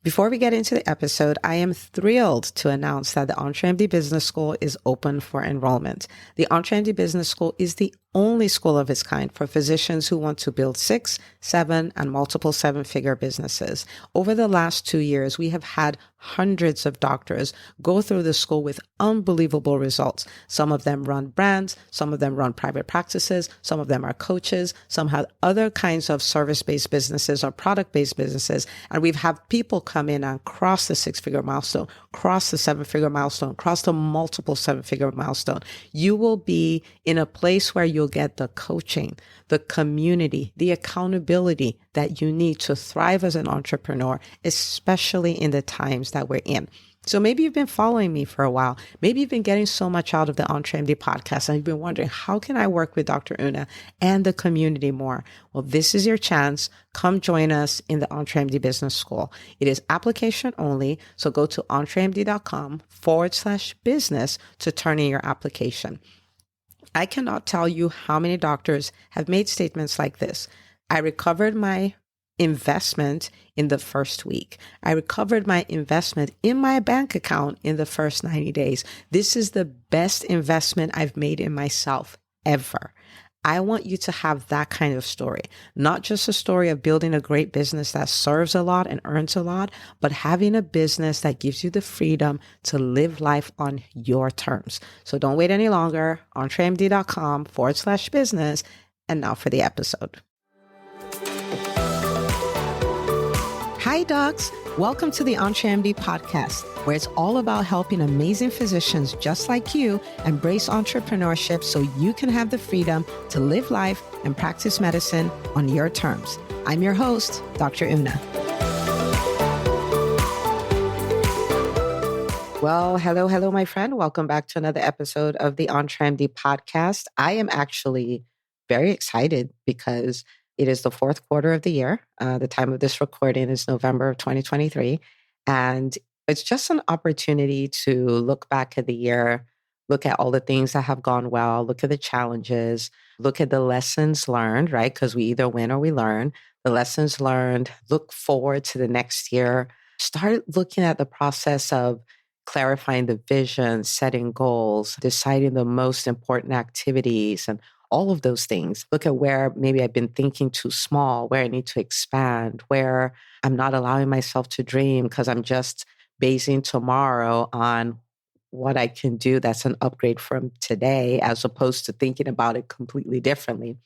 Before we get into the episode, I am thrilled to announce that the EntreMD Business School is open for enrollment. The EntreMD Business School is the only school of its kind for physicians who want to build 6, 7, and multiple 7-figure businesses. Over the last 2 years, we have had hundreds of doctors go through the school with unbelievable results. Some of them run brands, some of them run private practices, some of them are coaches, some have other kinds of service-based businesses or product-based businesses. And we've had people come in and cross the 6-figure milestone, cross the 7-figure milestone, cross the multiple 7-figure milestone. You will be in a place where you'll get the coaching, the community, the accountability that you need to thrive as an entrepreneur, especially in the times that we're in. So maybe you've been following me for a while. Maybe you've been getting so much out of the EntreMD podcast and you've been wondering, how can I work with Dr. Una and the community more? Well, this is your chance. Come join us in the EntreMD Business School. It is application only. So go to entremd.com/business to turn in your application. I cannot tell you how many doctors have made statements like this. I recovered my investment in the first week. I recovered my investment in my bank account in the first 90 days. This is the best investment I've made in myself ever. I want you to have that kind of story, not just a story of building a great business that serves a lot and earns a lot, but having a business that gives you the freedom to live life on your terms. So don't wait any longer. entremd.com/business. And now for the episode. Hi, docs. Welcome to the EntreMD podcast, where it's all about helping amazing physicians just like you embrace entrepreneurship so you can have the freedom to live life and practice medicine on your terms. I'm your host, Dr. Una. Well, hello, my friend. Welcome back to another episode of the EntreMD podcast. I am actually very excited because it is the fourth quarter of the year. The time of this recording is November of 2023. And it's just an opportunity to look back at the year, look at all the things that have gone well, look at the challenges, look at the lessons learned, right? Because we either win or we learn. The lessons learned, look forward to the next year, start looking at the process of clarifying the vision, setting goals, deciding the most important activities, and all of those things. Look at where maybe I've been thinking too small, where I need to expand, where I'm not allowing myself to dream because I'm just basing tomorrow on what I can do that's an upgrade from today, as opposed to thinking about it completely differently.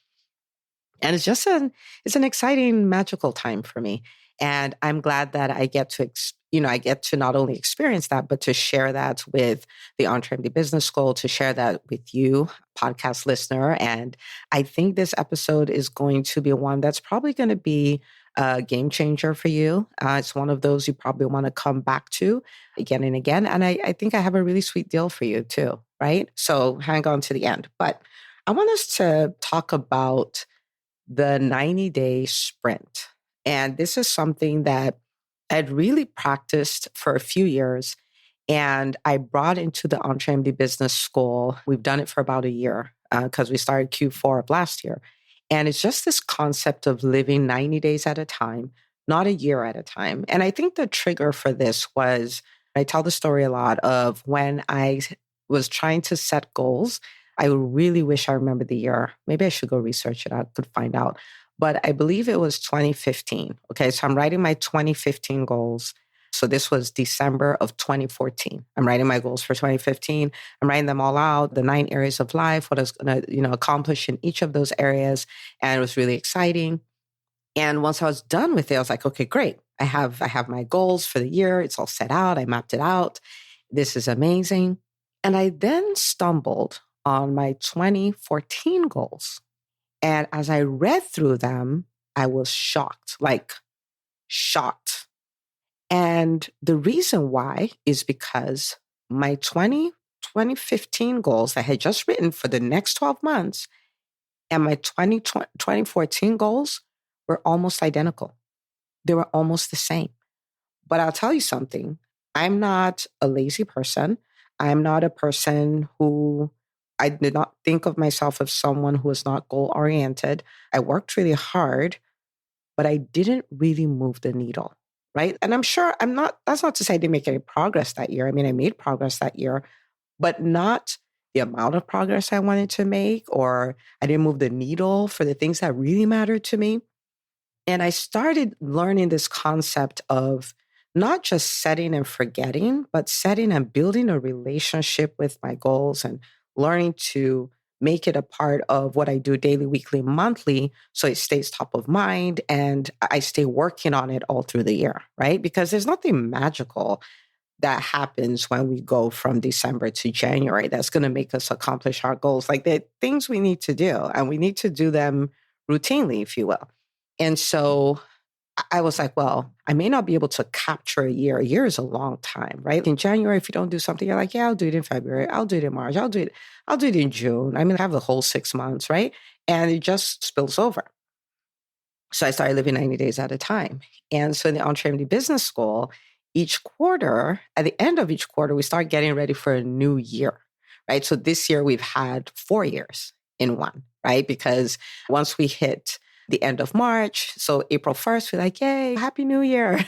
And it's just an exciting, magical time for me. And I'm glad that I get to I get to not only experience that, but to share that with the EntreMD Business School, to share that with you, podcast listener. And I think this episode is going to be one that's probably going to be a game changer for you. It's one of those you probably want to come back to again and again. And I think I have a really sweet deal for you too, right? So hang on to the end. But I want us to talk about the 90-day sprint. And this is something that I'd really practiced for a few years, and I brought into the EntreMD Business School. We've done it for about a year because we started Q4 of last year. And it's just this concept of living 90 days at a time, not a year at a time. And I think the trigger for this was, I tell the story a lot of when I was trying to set goals. I really wish I remember the year. Maybe I should go research it. I could find out. But I believe it was 2015. Okay, so I'm writing my 2015 goals. So this was December of 2014. I'm writing my goals for 2015. I'm writing them all out, the 9 areas of life, what I was going to, accomplish in each of those areas. And it was really exciting. And once I was done with it, I was like, okay, great. I have my goals for the year. It's all set out. I mapped it out. This is amazing. And I then stumbled on my 2014 goals. And as I read through them, I was shocked. And the reason why is because my 2015 goals I had just written for the next 12 months and my 2014 goals were almost identical. They were almost the same. But I'll tell you something. I'm not a lazy person. I'm not a person I did not think of myself as someone who is not goal-oriented. I worked really hard, but I didn't really move the needle. right? And I'm sure that's not to say I didn't make any progress that year. I mean, I made progress that year, but not the amount of progress I wanted to make, or I didn't move the needle for the things that really mattered to me. And I started learning this concept of not just setting and forgetting, but setting and building a relationship with my goals and learning to make it a part of what I do daily, weekly, monthly, so it stays top of mind and I stay working on it all through the year, right? Because there's nothing magical that happens when we go from December to January that's going to make us accomplish our goals. Like the things we need to do, and we need to do them routinely, if you will. And so I was like, well, I may not be able to capture a year. A year is a long time, right? In January, if you don't do something, you're like, yeah, I'll do it in February. I'll do it in March. I'll do it in June. I mean, I have the whole 6 months, right? And it just spills over. So I started living 90 days at a time. And so in the EntreMD Business School, each quarter, at the end of each quarter, we start getting ready for a new year, right? So this year we've had 4 years in one, right? Because once we hit the end of March, so April 1st, we're like, yay, Happy New Year.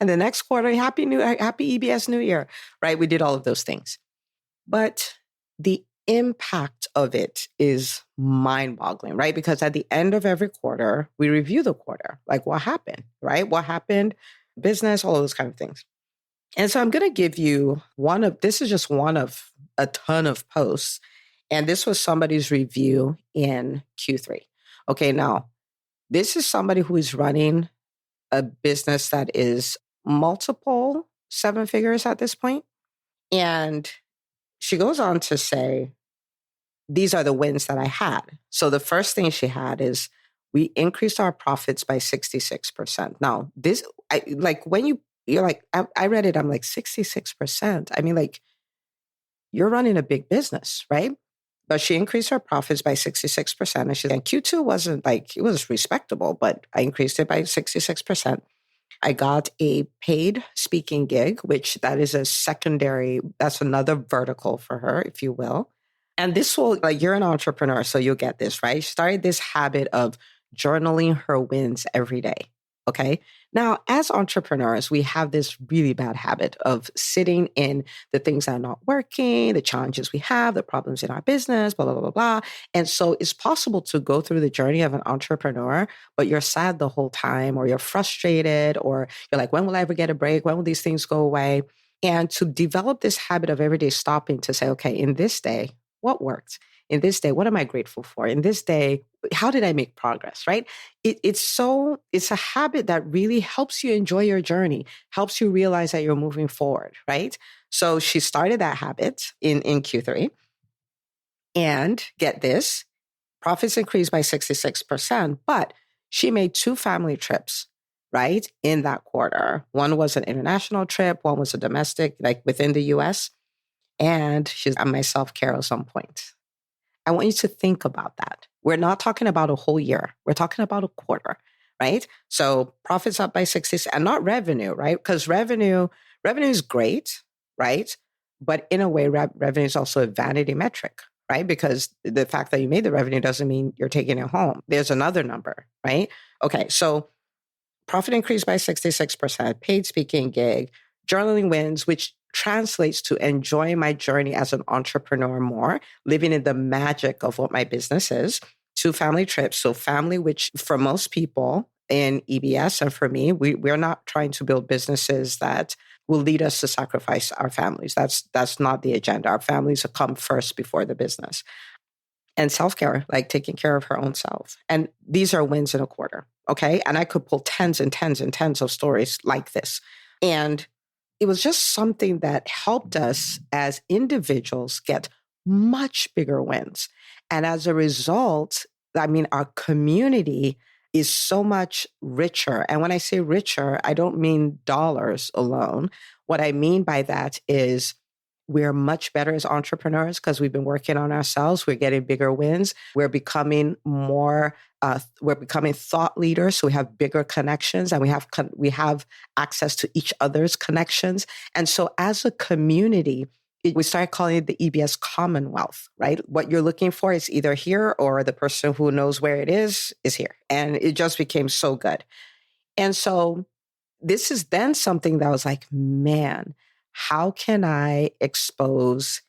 And the next quarter, Happy EBS New Year, right? We did all of those things. But the impact of it is mind boggling, right? Because at the end of every quarter, we review the quarter, like what happened, right? What happened, business, all of those kind of things. And so I'm going to give you this is just one of a ton of posts. And this was somebody's review in Q3. Okay, now this is somebody who is running a business that is multiple 7 figures at this point. And she goes on to say, these are the wins that I had. So the first thing she had is we increased our profits by 66%. Now, I read it, I'm like, 66%. I mean, like, you're running a big business, right? But she increased her profits by 66%. And she's like, Q2 wasn't like, it was respectable, but I increased it by 66%. I got a paid speaking gig, which that's another vertical for her, if you will. And you're an entrepreneur, so you'll get this, right? She started this habit of journaling her wins every day. Okay. Now, as entrepreneurs, we have this really bad habit of sitting in the things that are not working, the challenges we have, the problems in our business, blah, blah, blah, blah. And so it's possible to go through the journey of an entrepreneur, but you're sad the whole time, or you're frustrated, or you're like, when will I ever get a break? When will these things go away? And to develop this habit of every day stopping to say, okay, in this day, what worked? In this day, what am I grateful for? In this day, how did I make progress, right? It's a habit that really helps you enjoy your journey, helps you realize that you're moving forward, right? So she started that habit in Q3. And get this, profits increased by 66%, but she made 2 family trips, right, in that quarter. One was an international trip, one was a domestic, like within the US. And she's at my self-care at some point. I want you to think about that. We're not talking about a whole year. We're talking about a quarter, right? So profits up by 60, and not revenue, right? Because revenue is great, right? But in a way, revenue is also a vanity metric, right? Because the fact that you made the revenue doesn't mean you're taking it home. There's another number, right? Okay, so profit increased by 66%, paid speaking gig, journaling wins, which translates to enjoying my journey as an entrepreneur more, living in the magic of what my business is. 2 family trips. So family, which for most people in EBS and for me, we're not trying to build businesses that will lead us to sacrifice our families. That's not the agenda. Our families come first before the business. And self-care, like taking care of her own self. And these are wins in a quarter. Okay. And I could pull tens and tens and tens of stories like this. And it was just something that helped us as individuals get much bigger wins. And as a result, I mean, our community is so much richer. And when I say richer, I don't mean dollars alone. What I mean by that is we're much better as entrepreneurs because we've been working on ourselves. We're getting bigger wins. We're becoming we're becoming thought leaders. So we have bigger connections and we have access to each other's connections. And so as a community, we started calling it the EBS Commonwealth, right? What you're looking for is either here or the person who knows where it is here. And it just became so good. And so this is then something that was like, man, how can I expose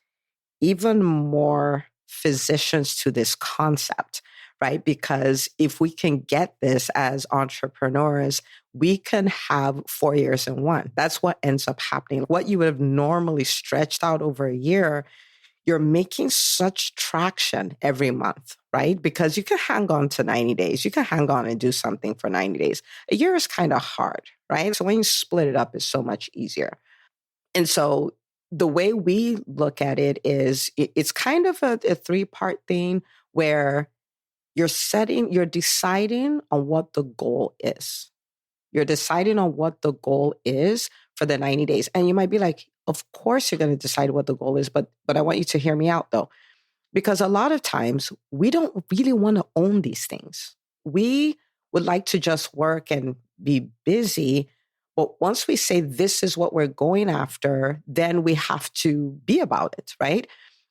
even more physicians to this concept, right? Because if we can get this as entrepreneurs, we can have 4 years in one. That's what ends up happening. What you would have normally stretched out over a year, you're making such traction every month, right? Because you can hang on to 90 days. You can hang on and do something for 90 days. A year is kind of hard, right? So when you split it up, it's so much easier. And so the way we look at it is it's kind of a three-part thing where you're deciding on what the goal is. You're deciding on what the goal is for the 90 days. And you might be like, of course you're going to decide what the goal is, but I want you to hear me out though. Because a lot of times we don't really want to own these things. We would like to just work and be busy. But once we say this is what we're going after, then we have to be about it, right?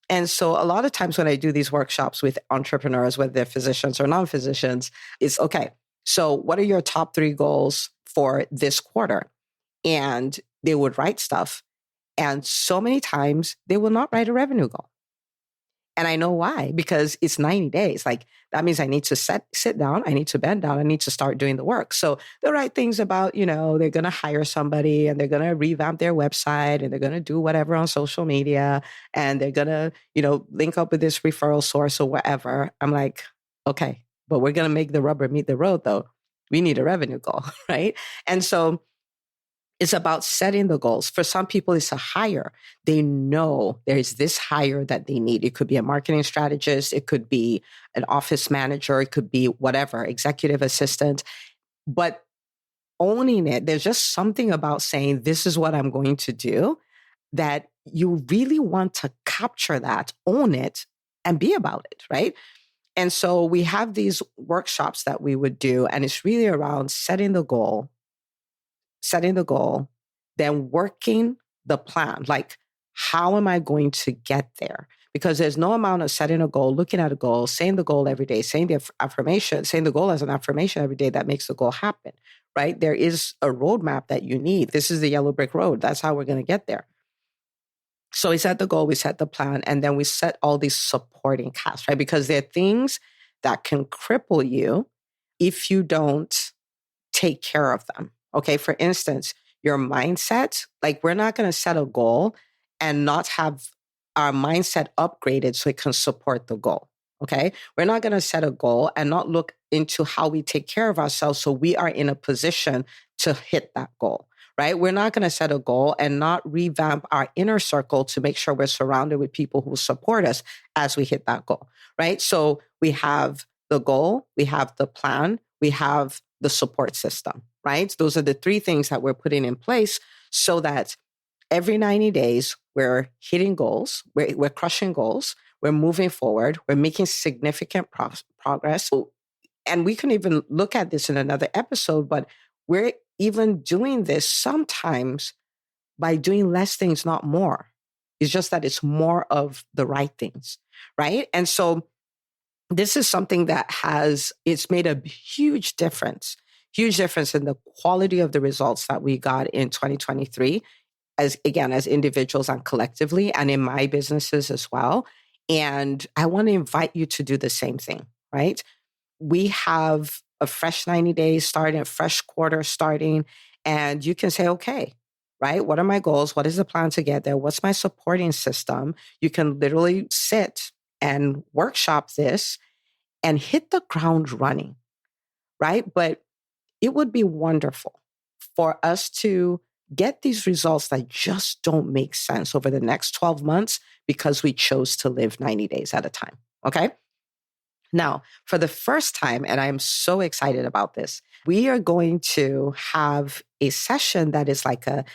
And so a lot of times when I do these workshops with entrepreneurs, whether they're physicians or non-physicians, it's okay. So what are your top 3 goals for this quarter? And they would write stuff. And so many times they will not write a revenue goal. And I know why, because it's 90 days. Like that means I need to sit down, I need to bend down, I need to start doing the work. So they'll write things about, they're going to hire somebody and they're going to revamp their website and they're going to do whatever on social media and they're going to, link up with this referral source or whatever. I'm like, okay, but we're going to make the rubber meet the road though. We need a revenue goal, right? And so it's about setting the goals. For some people, it's a hire. They know there's this hire that they need. It could be a marketing strategist. It could be an office manager. It could be whatever, executive assistant. But owning it, there's just something about saying, this is what I'm going to do, that you really want to capture that, own it, and be about it, right? And so we have these workshops that we would do, and it's really around setting the goal, then working the plan. Like, how am I going to get there? Because there's no amount of setting a goal, looking at a goal, saying the goal every day, saying the affirmation, saying the goal as an affirmation every day that makes the goal happen, right? There is a roadmap that you need. This is the yellow brick road. That's how we're going to get there. So we set the goal, we set the plan, and then we set all these supporting tasks, right? Because there are things that can cripple you if you don't take care of them. Okay. For instance, your mindset, like we're not going to set a goal and not have our mindset upgraded so it can support the goal. Okay. We're not going to set a goal and not look into how we take care of ourselves so we are in a position to hit that goal, right? We're not going to set a goal and not revamp our inner circle to make sure we're surrounded with people who support us as we hit that goal, right? So we have the goal, we have the plan, we have the support system, right? Those are the 3 things that we're putting in place so that every 90 days we're hitting goals, we're crushing goals, we're moving forward, we're making significant progress. And we can even look at this in another episode, but we're even doing this sometimes by doing less things, not more. It's just that it's more of the right things, right? And so this is something that it's made a huge difference in the quality of the results that we got in 2023, as individuals and collectively, and in my businesses as well. And I want to invite you to do the same thing, right? We have a fresh 90 days starting, a fresh quarter starting, and you can say, okay, right? What are my goals? What is the plan to get there? What's my supporting system? You can literally sit and workshop this and hit the ground running, right? But it would be wonderful for us to get these results that just don't make sense over the next 12 months because we chose to live 90 days at a time, okay? Now, for the first time, and I'm so excited about this, we are going to have a session that is like a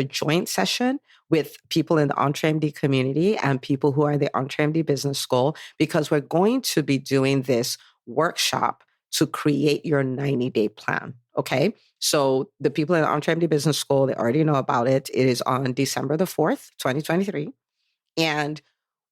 joint session with people in the EntreMD community and people who are in the EntreMD Business School, because we're going to be doing this workshop to create your 90-day plan. Okay. So the people in the EntreMD Business School, they already know about it. It is on December the 4th, 2023. And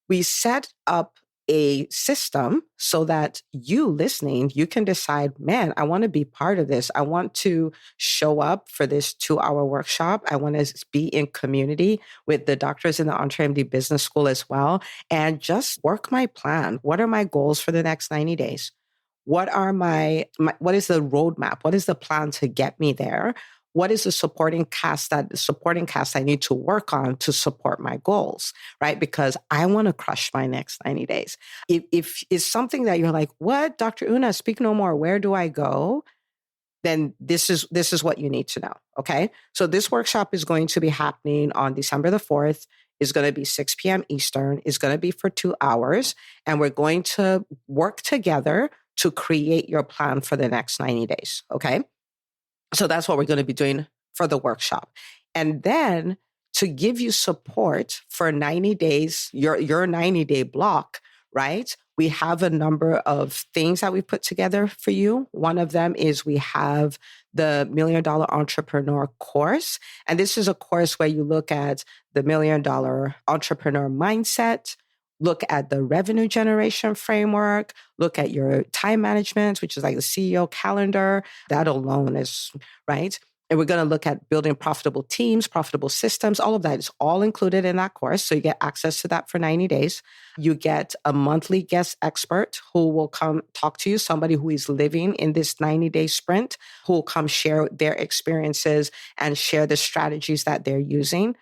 we set up a system so that you listening, you can decide, man, I want to be part of this. I want to show up for this 2-hour workshop. I want to be in community with the doctors in the EntreMD Business School as well, and just work my plan. What are my goals for the next 90 days? What are what is the roadmap? What is the plan to get me there? What is the supporting cast I need to work on to support my goals, right? Because I want to crush my next 90 days. If it's something that you're like, what, Dr. Una, speak no more, where do I go? Then this is what you need to know. Okay. So this workshop is going to be happening on December the 4th. It's going to be 6 p.m. Eastern. It's going to be for 2 hours. And we're going to work together to create your plan for the next 90 days. Okay. So that's what we're going to be doing for the workshop. And then to give you support for 90 days, your 90-day block, right? We have a number of things that we put together for you. One of them is we have the $1 Million Entrepreneur course. And this is a course where you look at the $1 Million Entrepreneur mindset, look at the revenue generation framework, look at your time management, which is like the CEO calendar. That alone is, right? And we're going to look at building profitable teams, profitable systems. All of that is all included in that course. So you get access to that for 90 days. You get a monthly guest expert who will come talk to you, somebody who is living in this 90-day sprint, who will come share their experiences and share the strategies that they're using.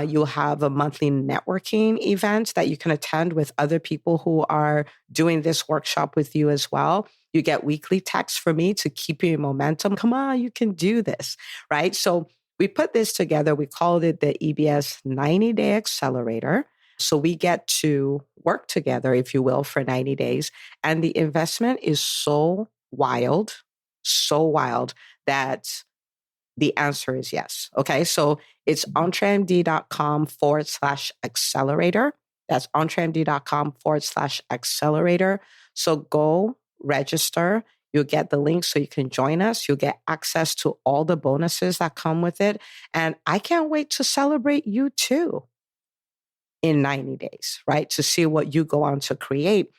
You'll have a monthly networking event that you can attend with other people who are doing this workshop with you as well. You get weekly texts from me to keep you in momentum. Come on, you can do this, right? So we put this together. We called it the EBS 90-Day Accelerator. So we get to work together, if you will, for 90 days. And the investment is so wild that the answer is yes. Okay. So it's entremd.com/accelerator. That's entremd.com/accelerator. So go register. You'll get the link so you can join us. You'll get access to all the bonuses that come with it. And I can't wait to celebrate you too in 90 days, right? To see what you go on to create.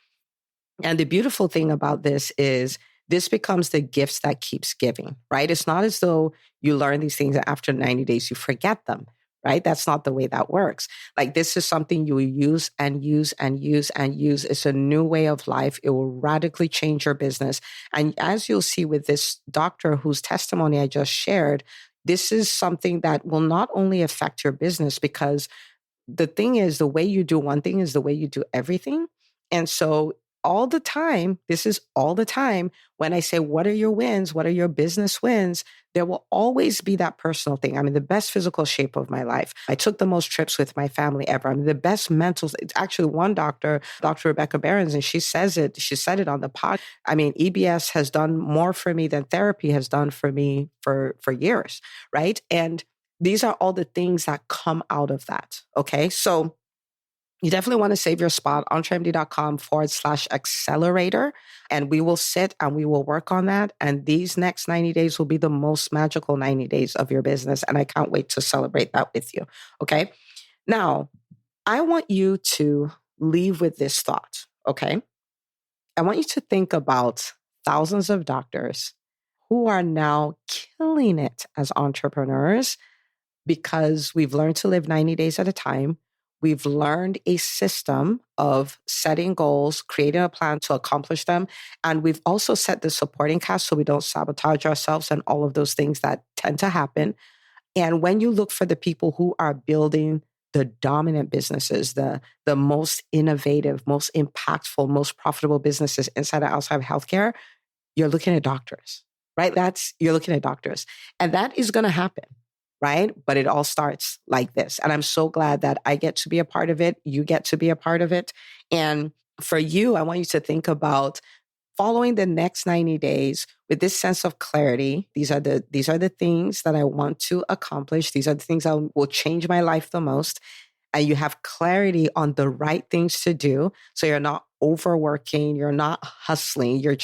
And the beautiful thing about this is this becomes the gifts that keeps giving, right? It's not as though you learn these things and after 90 days, you forget them, right? That's not the way that works. Like this is something you will use and use and use and use. It's a new way of life. It will radically change your business. And as you'll see with this doctor whose testimony I just shared, this is something that will not only affect your business, because the thing is, the way you do one thing is the way you do everything. And so all the time, this is all the time, when I say, what are your wins? What are your business wins? There will always be that personal thing. I'm in the best physical shape of my life. I took the most trips with my family ever. I'm in the best mental. It's actually one doctor, Dr. Rebecca Behrens, and she said it on the pod. I mean, EBS has done more for me than therapy has done for me for years, right? And these are all the things that come out of that. Okay. So you definitely want to save your spot on entremd.com/accelerator. And we will sit and we will work on that. And these next 90 days will be the most magical 90 days of your business. And I can't wait to celebrate that with you. Okay. Now, I want you to leave with this thought. Okay. I want you to think about thousands of doctors who are now killing it as entrepreneurs because we've learned to live 90 days at a time. We've learned a system of setting goals, creating a plan to accomplish them. And we've also set the supporting cast so we don't sabotage ourselves and all of those things that tend to happen. And when you look for the people who are building the dominant businesses, the most innovative, most impactful, most profitable businesses inside and outside of healthcare, you're looking at doctors, right? You're looking at doctors. And that is going to happen. Right? But it all starts like this. And I'm so glad that I get to be a part of it. You get to be a part of it. And for you, I want you to think about following the next 90 days with this sense of clarity. These are the things that I want to accomplish. These are the things that will change my life the most. And you have clarity on the right things to do. So you're not overworking, you're not hustling, you're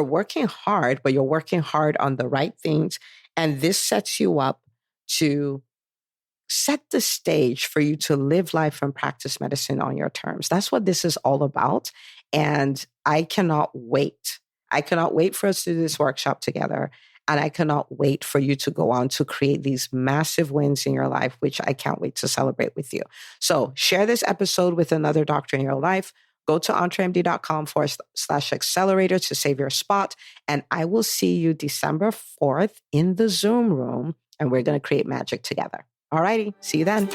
working hard, but you're working hard on the right things. And this sets you up to set the stage for you to live life and practice medicine on your terms. That's what this is all about. And I cannot wait. I cannot wait for us to do this workshop together. And I cannot wait for you to go on to create these massive wins in your life, which I can't wait to celebrate with you. So share this episode with another doctor in your life. Go to entremd.com/accelerator to save your spot. And I will see you December 4th in the Zoom room. And we're going to create magic together. All righty. See you then.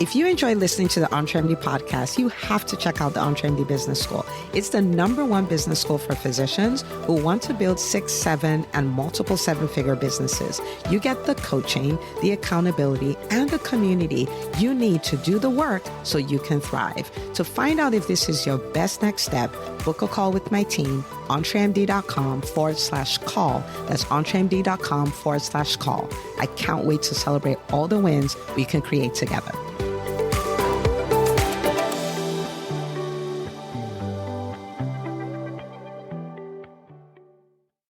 If you enjoy listening to the EntreMD podcast, you have to check out the EntreMD Business School. It's the #1 business school for physicians who want to build 6, 7, and multiple 7-figure businesses. You get the coaching, the accountability, and the community you need to do the work so you can thrive. To find out if this is your best next step, book a call with my team, entremd.com/call. That's entremd.com/call. I can't wait to celebrate all the wins we can create together.